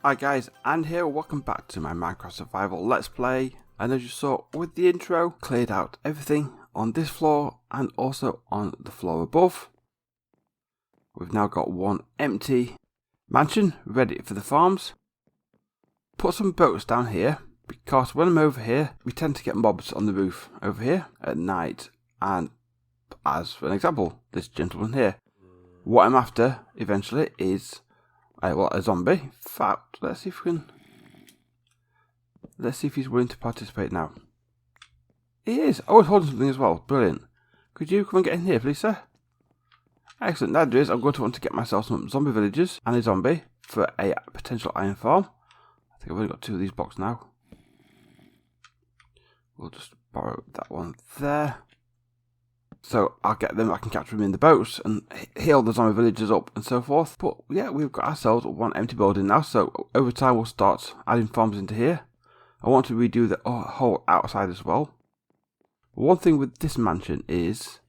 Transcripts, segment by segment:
Hi guys, and here, welcome back to my Minecraft Survival Let's Play. And as you saw with the intro, cleared out everything on this floor and also on the floor above. We've now got one empty mansion ready for the farms. Put some boats down here, because when I'm over here, we tend to get mobs on the roof over here at night. And as for an example, this gentleman here. What I'm after eventually is a zombie. In fact, let's see if he's willing to participate now. He is. Oh, he's holding something as well. Brilliant. Could you come and get in here, please, sir? Excellent. That is, I'm going to want to get myself some zombie villagers and a zombie for a potential iron farm. I think I've only got 2 of these blocks now. We'll just borrow that one there. So I'll get them, I can capture them in the boats and heal the zombie villagers up and so forth. But yeah, we've got ourselves one empty building now. So over time we'll start adding farms into here. I want to redo the whole outside as well. One thing with this mansion is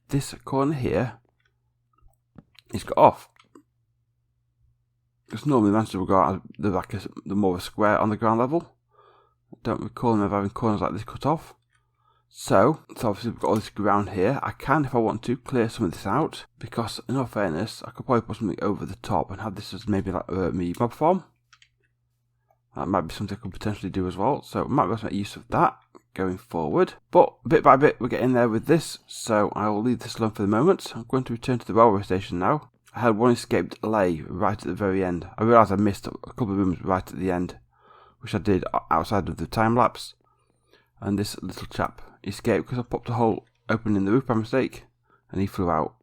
this corner here is cut off. Because normally mansions will go out the more of a square on the ground level. I don't recall them ever having corners like this cut off. So obviously we've got all this ground here. I can, if I want to, clear some of this out, because in all fairness, I could probably put something over the top and have this as maybe like me mob farm. That might be something I could potentially do as well, so I might be able to make use of that going forward. But bit by bit we're getting there with this, so I will leave this alone for the moment. I'm going to return to the railway station now. I had one escaped lay right at the very end. I realised I missed a couple of rooms right at the end, which I did outside of the time lapse. And this little chap escaped because I popped a hole open in the roof by mistake and he flew out.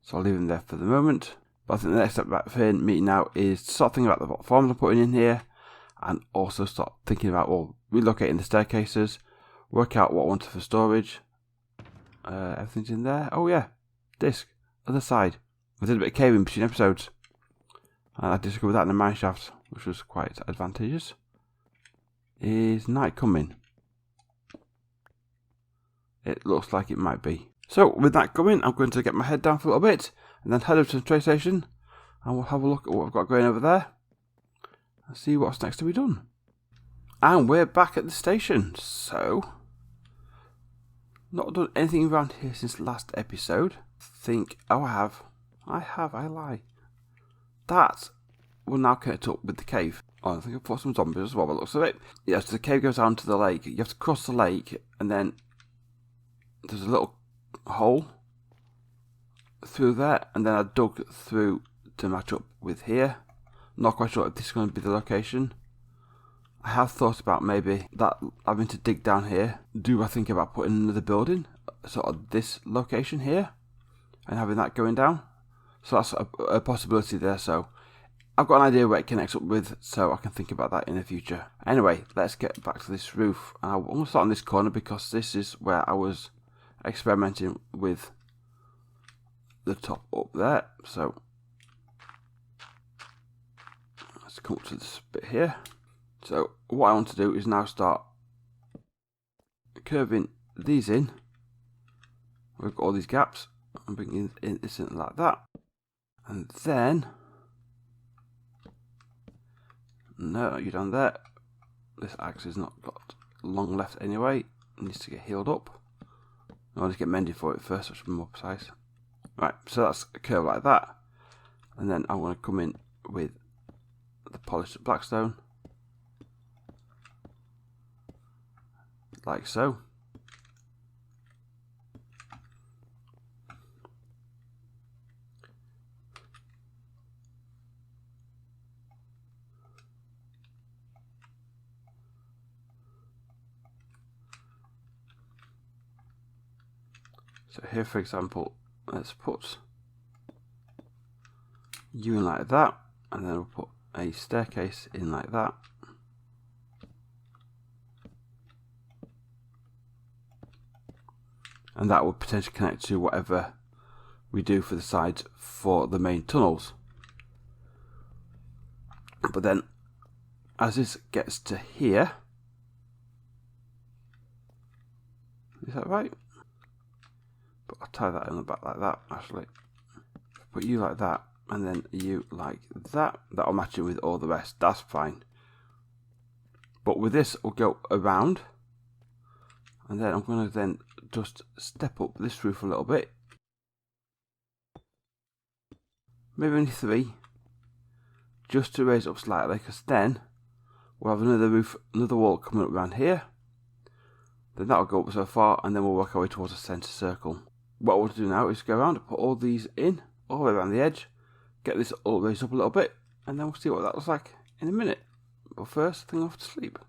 So I'll leave him there for the moment. But I think the next step back for me now is to start thinking about the farms I'm putting in here and also start thinking about, well, relocating the staircases, work out what I want for storage. Everything's in there. Oh yeah, disc, other side. I did a bit of caving between episodes and I discovered that in the mine shaft, which was quite advantageous. Is night coming? It looks like it might be. So with that coming, I'm going to get my head down for a little bit and then head over to the train station and we'll have a look at what I've got going over there and see what's next to be done. And we're back at the station. So, not done anything around here since last episode. I lie. That will now connect up with the cave. Oh, I think I've put some zombies as well by the looks of it. Yeah, so the cave goes down to the lake. You have to cross the lake and then there's a little hole through there, and then I dug through to match up with here. Not quite sure if this is going to be the location. I have thought about maybe that having to dig down here. Do I think about putting another building, sort of this location here, and having that going down? So that's a possibility there. So I've got an idea where it connects up with, so I can think about that in the future. Anyway, let's get back to this roof. I'm going to start on this corner because this is where I was experimenting with the top up there. So let's come up to this bit here. So what I want to do is now start curving these in. We've got all these gaps. I'm bringing this in like that, and then no, you're down there. This axe has not got long left anyway. It needs to get healed up. I want to get mended for it first, so I should be more precise. Right, so that's a curve like that. And then I want to come in with the polished blackstone. Like so. So here, for example, let's put you in like that, and then we'll put a staircase in like that. And that will potentially connect to whatever we do for the sides for the main tunnels. But then, as this gets to here, is that right? But I'll tie that in the back like that, actually. Put you like that, and then you like that. That'll match it with all the rest. That's fine. But with this, we'll go around, and then I'm going to then just step up this roof a little bit. Maybe only 3, just to raise it up slightly, because then we'll have another roof, another wall coming up around here. Then that'll go up so far, and then we'll work our way towards the centre circle. What we'll do now is go around and put all these in, all the way around the edge, get this all raised up a little bit, and then we'll see what that looks like in a minute. But first, I think I'll have to sleep.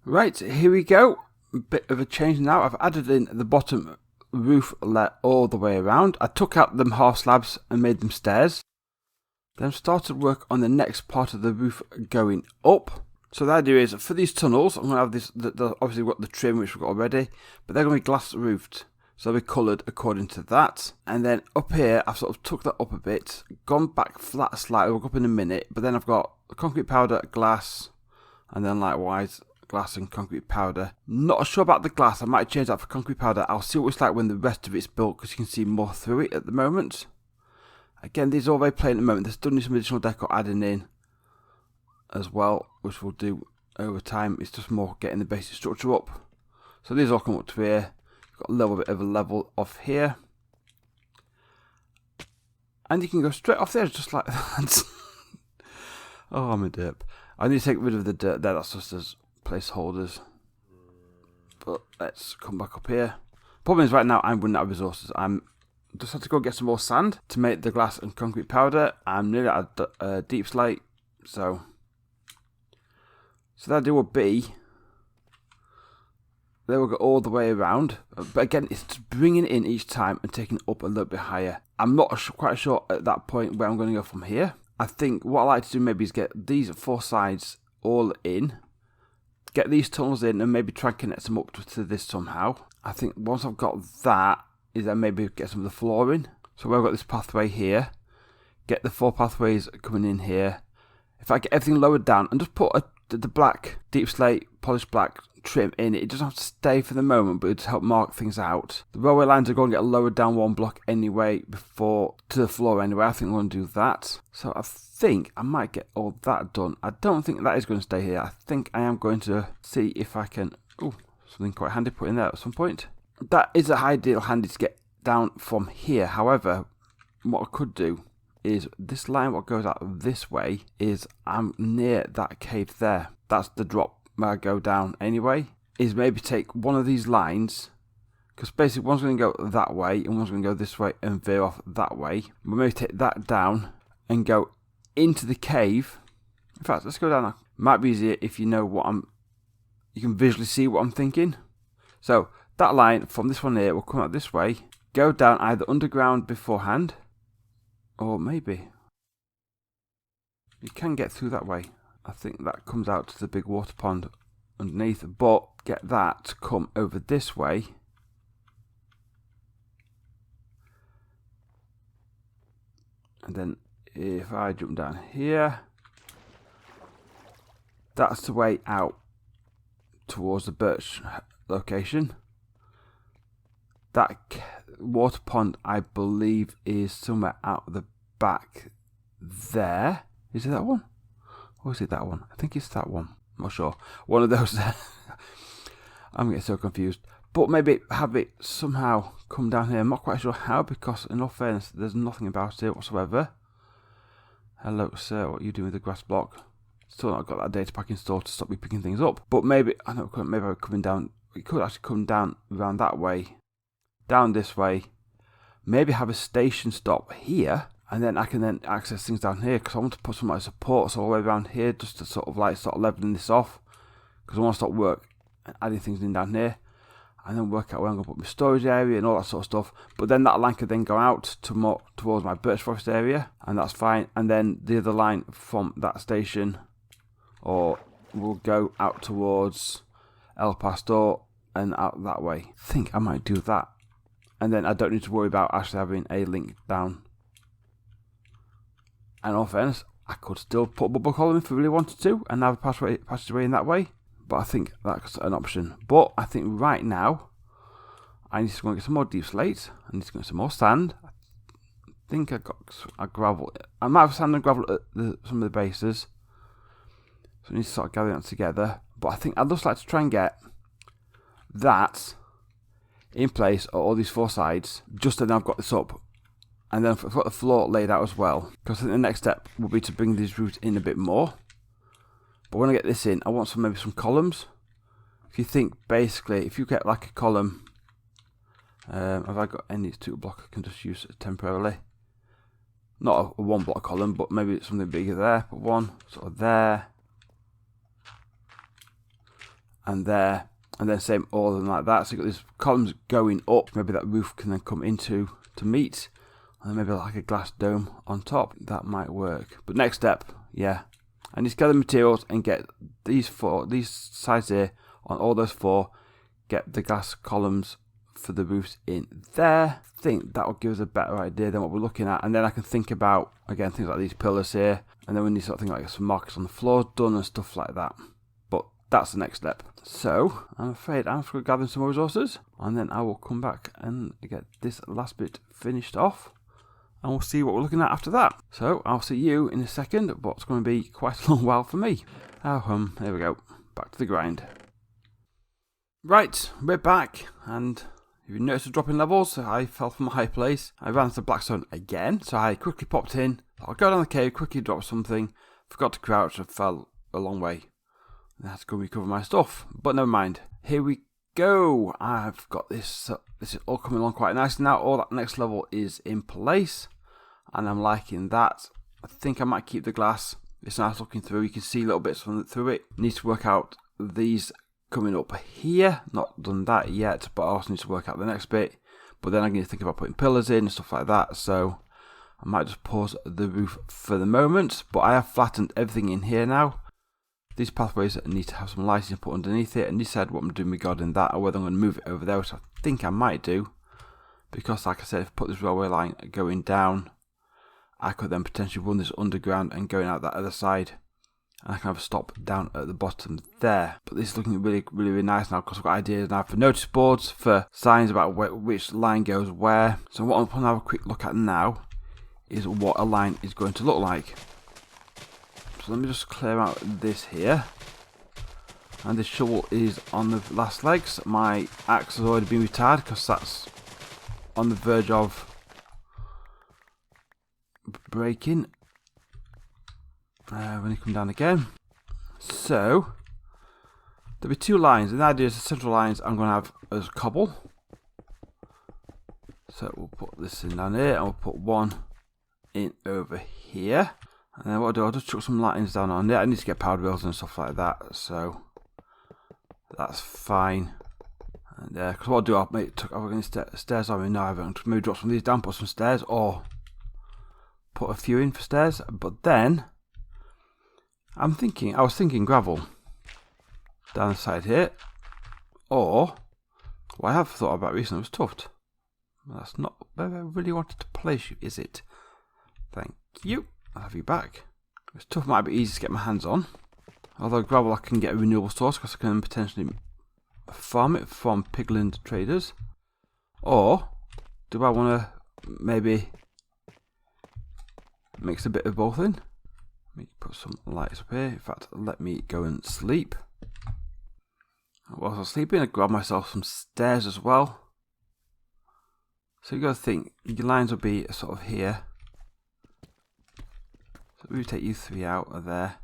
Right, here we go. A bit of a change now. I've added in the bottom roof let all the way around. I took out them half slabs and made them stairs. Then started work on the next part of the roof going up. So the idea is, for these tunnels, I'm going to have this, obviously we've got the trim which we've got already, but they're going to be glass roofed. So they'll be coloured according to that. And then up here, I've sort of took that up a bit, gone back flat slightly, we'll go up in a minute, but then I've got concrete powder, glass, and then likewise glass and concrete powder. Not sure about the glass, I might change that for concrete powder. I'll see what it's like when the rest of it's built, because you can see more through it at the moment. Again, these are all very plain at the moment. There's still need some additional decor adding in as well, which we'll do over time. It's just more getting the basic structure up. So these all come up to here. Got a little bit of a level off here, and you can go straight off there just like that. Oh, I'm a derp. I need to take rid of the dirt there, that's just as placeholders. But let's come back up here. Problem is, right now I'm running out of resources. I'm just have to go get some more sand to make the glass and concrete powder. I'm nearly at a deep slate, so that will be. They will go all the way around, but again, it's just bringing it in each time and taking it up a little bit higher. I'm not quite sure at that point where I'm going to go from here. I think what I like to do maybe is get these 4 sides all in, get these tunnels in, and maybe try and connect them up to this somehow. I think once I've got that, is then maybe get some of the flooring. So we've got this pathway here, get the 4 pathways coming in here. If I get everything lowered down and just put the black, deep slate, polished black trim in it doesn't have to stay for the moment, but it'll help mark things out. The railway lines are going to get lowered down 1 block anyway, before to the floor anyway. I think I'm going to do that. So I think I might get all that done. I don't think that is going to stay here. I think I am going to see if I can, something quite handy put in there at some point. That is a ideal handy to get down from here. However, what I could do is this line, what goes out this way, is I'm near that cave there. That's the drop where I go down anyway, is maybe take one of these lines, because basically one's going to go that way and one's going to go this way and veer off that way. We'll maybe take that down and go into the cave. In fact, let's go down now. Might be easier if you know you can visually see what I'm thinking. So that line from this one here will come out this way, go down either underground beforehand, or maybe you can get through that way. I think that comes out to the big water pond underneath, but get that to come over this way. And then if I jump down here, that's the way out towards the birch location. That water pond, I believe, is somewhere out the back there. Is it that one? Or is it that one? I think it's that one. I'm not sure. One of those. I'm getting so confused. But maybe have it somehow come down here. I'm not quite sure how, because in all fairness, there's nothing about it whatsoever. Hello, sir. What are you doing with the grass block? Still not got that data pack installed to stop me picking things up. But maybe, I know, maybe I'm coming down. We could actually come down around that way. Down this way. Maybe have a station stop here. And then I can then access things down here, because I want to put some like supports all the way around here, just to sort of like start leveling this off, because I want to start work and adding things in down here, and then work out where I'm going to put my storage area and all that sort of stuff. But then that line could then go out to more towards my birch forest area, and that's fine. And then the other line from that station, or will go out towards El Pastor and out that way. I think I might do that, and then I don't need to worry about actually having a link down. And in all fairness, I could still put a bubble column if I really wanted to, and have a passageway in that way. But I think that's an option. But I think right now, I need to go and get some more deep slate. I need to get some more sand. think I got a gravel. I might have sand and gravel at some of the bases. So I need to sort of gather that together. But I think I'd just like to try and get that in place on all these 4 sides. Just then I've got this up. And then I've got the floor laid out as well. Because I think the next step will be to bring these roofs in a bit more. But when I get this in, I want maybe some columns. If you think basically, if you get like a column, have I got any 2 block I can just use temporarily? Not a 1 block column, but maybe something bigger there. Put one sort of there, and there, and then same all of them like that. So you've got these columns going up. Maybe that roof can then come into to meet, and then maybe like a glass dome on top. That might work. But next step, yeah, I need to gather materials and get these sides here on all those 4. Get the glass columns for the roofs in there. I think that will give us a better idea than what we're looking at, and then I can think about again things like these pillars here, and then we need something like some markers on the floor done and stuff like that. But that's the next step. So I'm afraid I'm just going to gather some more resources, and then I will come back and get this last bit finished off, and we'll see what we're looking at after that. So I'll see you in a second, but it's going to be quite a long while for me. Oh, there we go. Back to the grind. Right, we're back, and if you noticed a drop in levels, I fell from a high place. I ran into Blackstone again, so I quickly popped in. I'll go down the cave, quickly drop something. Forgot to crouch and fell a long way. I had to go recover my stuff, but never mind. Here we go. I've got this. This is all coming along quite nicely now. All that next level is in place, and I'm liking that. I think I might keep the glass. It's nice looking through. You can see little bits through it. Need to work out these coming up here. Not done that yet, but I also need to work out the next bit. But then I need to think about putting pillars in and stuff like that, so I might just pause the roof for the moment. But I have flattened everything in here now. These pathways need to have some lighting put underneath it, and decide what I'm doing regarding that, or whether I'm going to move it over there, which I think I might do, because like I said, if I put this railway line going down, I could then potentially run this underground and going out that other side, and I can have a stop down at the bottom there. But this is looking really nice now, because I've got ideas now for notice boards, for signs about which line goes where. So what I'm going to have a quick look at now is what a line is going to look like. So let me just clear out this here, and this shovel is on the last legs. My axe has already been retired because that's on the verge of breaking when you come down again. So there'll be 2 lines, and the idea is the central lines I'm going to have as cobble. So we'll put this in down here, and we'll put one in over here. And then what I'll do, I'll just chuck some lightings down on there. I need to get powered rails and stuff like that, so that's fine. And because what I'll do, I'll make any stairs on me now. I haven't maybe drop some of these down, put some stairs, or put a few in for stairs. But then I was thinking gravel down the side here, or what I have thought about recently was tuft. That's not where I really wanted to place you, is it? Thank you. I'll have you back. This tuft might be easy to get my hands on, although gravel I can get a renewable source because I can potentially farm it from Pigland traders. Or do I want to maybe mix a bit of both in? Let me put some lights up here. In fact, let me go and sleep. Whilst I was sleeping, I grabbed myself some stairs as well. So you got to think, your lines will be sort of here. So we take you 3 out of there,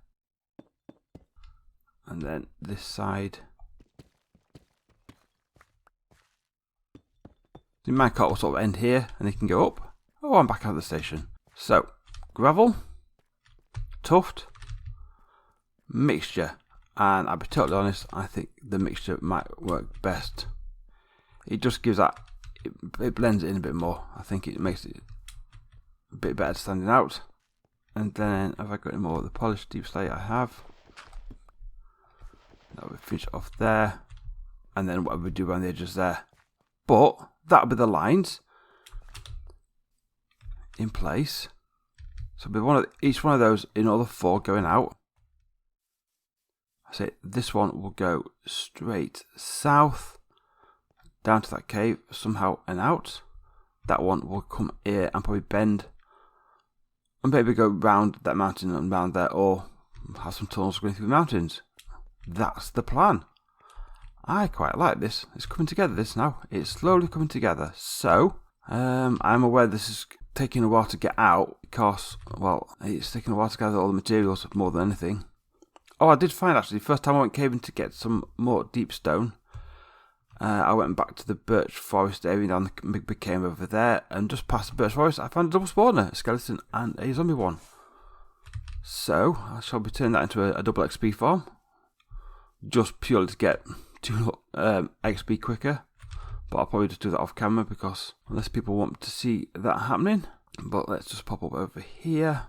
and then this side. So my cart will sort of end here, and they can go up. Oh, I'm back out of the station. So gravel, tuft, mixture, and I'll be totally honest, I think the mixture might work best. It just gives that, it blends it in a bit more. I think it makes it a bit better standing out. And then have I got any more of the polished deep slate? I have. That will finish off there, and then what we do around the edges there. But that'll be the lines in place. So it'll be each one of those in all the 4 going out. I say this one will go straight south down to that cave somehow and out. That one will come here and probably bend and maybe go round that mountain and round there, or have some tunnels going through the mountains. That's the plan. I quite like this. It's coming together, this now. It's slowly coming together. So, I'm aware this is taking a while to get out because, well, it's taking a while to gather all the materials more than anything. Oh, I did find actually, the first time I went caving to get some more deep stone, I went back to the birch forest area down the big cave over there, and just past the birch forest, I found a double spawner, a skeleton and a zombie one. So, I shall be turning that into a double XP farm, just purely to get 2 XP quicker. But I'll probably just do that off camera because unless people want to see that happening. But let's just pop up over here.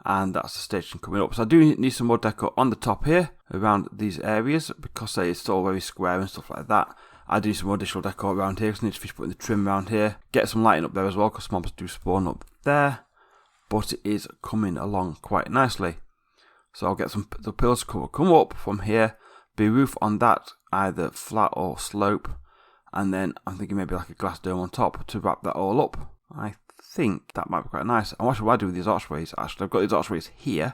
And that's the station coming up. So I do need some more decor on the top here, around these areas, because it's all very square and stuff like that. I do need some more additional decor around here, because I need to finish putting the trim around here. Get some lighting up there as well, because mobs do spawn up there. But it is coming along quite nicely. So I'll get the pillars come up from here, be roof on that, either flat or slope. And then I'm thinking maybe like a glass dome on top to wrap that all up. I think that might be quite nice. And what should I do with these archways? Actually, I've got these archways here,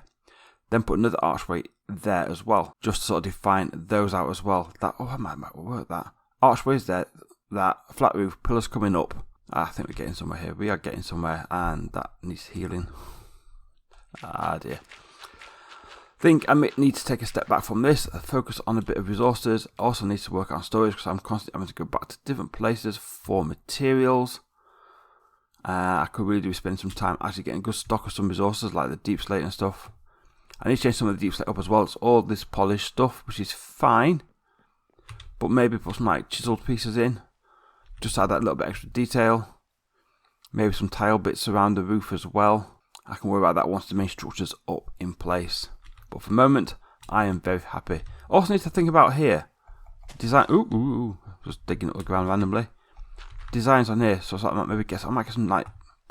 then put another archway there as well, just to sort of define those out as well. I might work that. Archways there, that flat roof, pillars coming up. I think we're getting somewhere here. We are getting somewhere, and that needs healing. Ah dear. I think I need to take a step back from this, focus on a bit of resources. I also need to work on storage because I'm constantly having to go back to different places for materials. I could really do spending some time actually getting a good stock of some resources like the deep slate and stuff. I need to change some of the deep slate up as well. It's all this polished stuff, which is fine, but maybe put some like chiseled pieces in, just add that little bit extra detail. Maybe some tile bits around the roof as well. I can worry about that once the main structure's up in place. But for the moment, I am very happy. Also need to think about here. Design. Ooh, just digging up the ground randomly. Designs on here, so I might get some like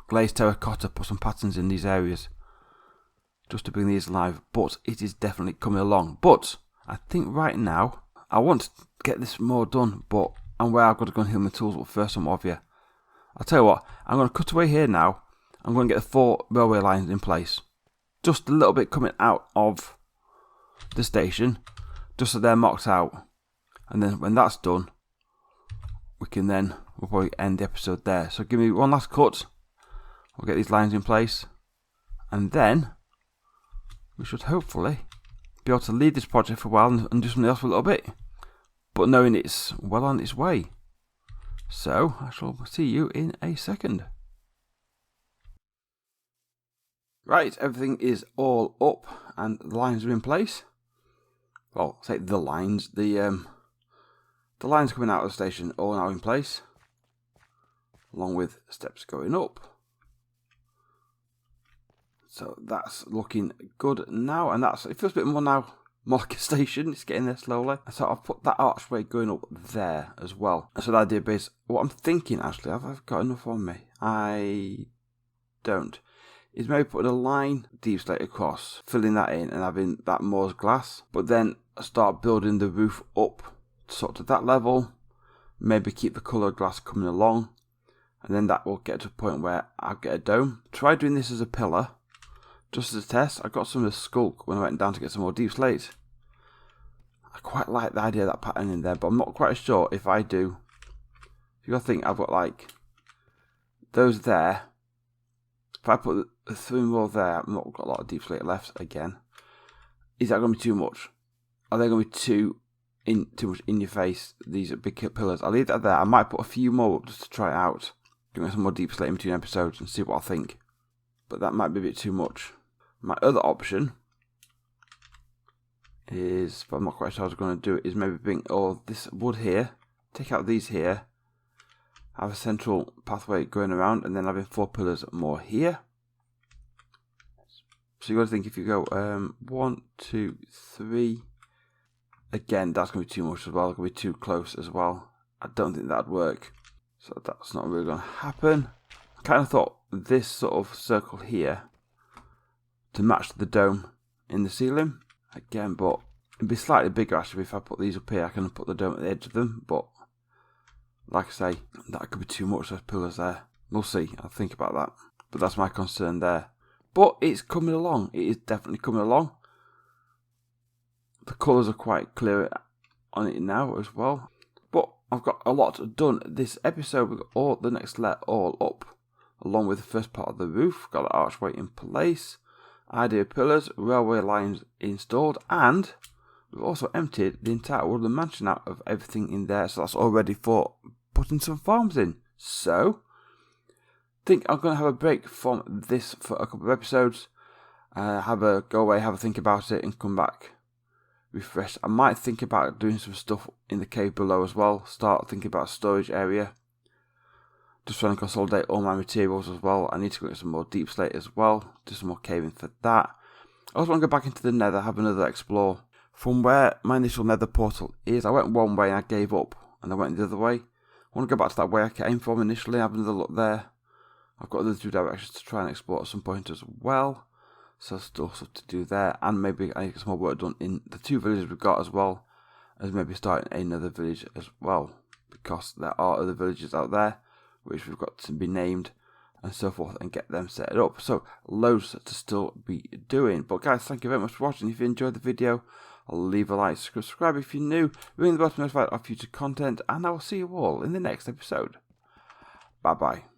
glazed terracotta, put some patterns in these areas, just to bring these alive. But it is definitely coming along. But I think right now I want to get this more done. But and where I've got to go and heal my tools up first, some of you. I'll tell you what. I'm going to cut away here now. I'm going to get the 4 railway lines in place. Just a little bit coming out of the station, just so they're marked out, and then when that's done, we'll probably end the episode there. So give me one last cut. We'll get these lines in place, and then we should hopefully be able to lead this project for a while and do something else for a little bit, but knowing it's well on its way. So I shall see you in a second. Right, everything is all up and the lines are in place. Well, say the lines, the lines coming out of the station all now in place, along with steps going up. So that's looking good now, and it feels a bit more now, more like a station. It's getting there slowly. So I've put that archway going up there as well. So the idea is, what I'm thinking actually, I've got enough on me. I don't. Is maybe putting a line deep slate across, filling that in and having that Moore's glass, but then start building the roof up sort of to that level, maybe keep the coloured glass coming along, and then that will get to a point where I'll get a dome. Try doing this as a pillar, just as a test. I got some of the skulk when I went down to get some more deep slate. I quite like the idea of that pattern in there, but I'm not quite sure if I do. If you think I've got like those there, if I put the 3 more there, I've not got a lot of deep slate left again. Is that going to be too much? Are they going to be too much in your face, these big pillars? I'll leave that there. I might put a few more up just to try it out. Give me some more deep slate in between episodes and see what I think. But that might be a bit too much. My other option is, but I'm not quite sure how I was going to do it, is maybe bring all this wood here, take out these here, have a central pathway going around, and then having 4 pillars more here. So you got to think, if you go 1, 2, 3, again, that's going to be too much as well. It's going to be too close as well. I don't think that'd work. So that's not really going to happen. I kind of thought this sort of circle here to match the dome in the ceiling. Again, but it'd be slightly bigger actually if I put these up here. I can put the dome at the edge of them, but like I say, that could be too much, those pillars there. We'll see. I'll think about that. But that's my concern there. But it's coming along. It is definitely coming along. The colours are quite clear on it now as well. But I've got a lot done this episode. We've got all the next layer all up, along with the first part of the roof. Got the archway in place, idea pillars, railway lines installed, and we've also emptied the entire Woodland mansion out of everything in there. So that's all ready for putting some farms in. So I think I'm going to have a break from this for a couple of episodes. Go away, have a think about it, and come back refreshed. I might think about doing some stuff in the cave below as well. Start thinking about a storage area. Just trying to consolidate all my materials as well. I need to get some more deep slate as well. Do some more caving for that. I also want to go back into the nether, have another explore. From where my initial nether portal is, I went one way and I gave up. And I went the other way. I want to go back to that way I came from initially, have another look there. I've got the two directions to try and explore at some point as well. So still stuff to do there, and maybe I need to get some more work done in the two villages we've got, as well as maybe starting another village as well, because there are other villages out there which we've got to be named and so forth, and get them set up. So loads to still be doing. But guys, thank you very much for watching. If you enjoyed the video, leave a like, subscribe if you're new, ring the bell to be notified of future content, and I will see you all in the next episode. Bye bye.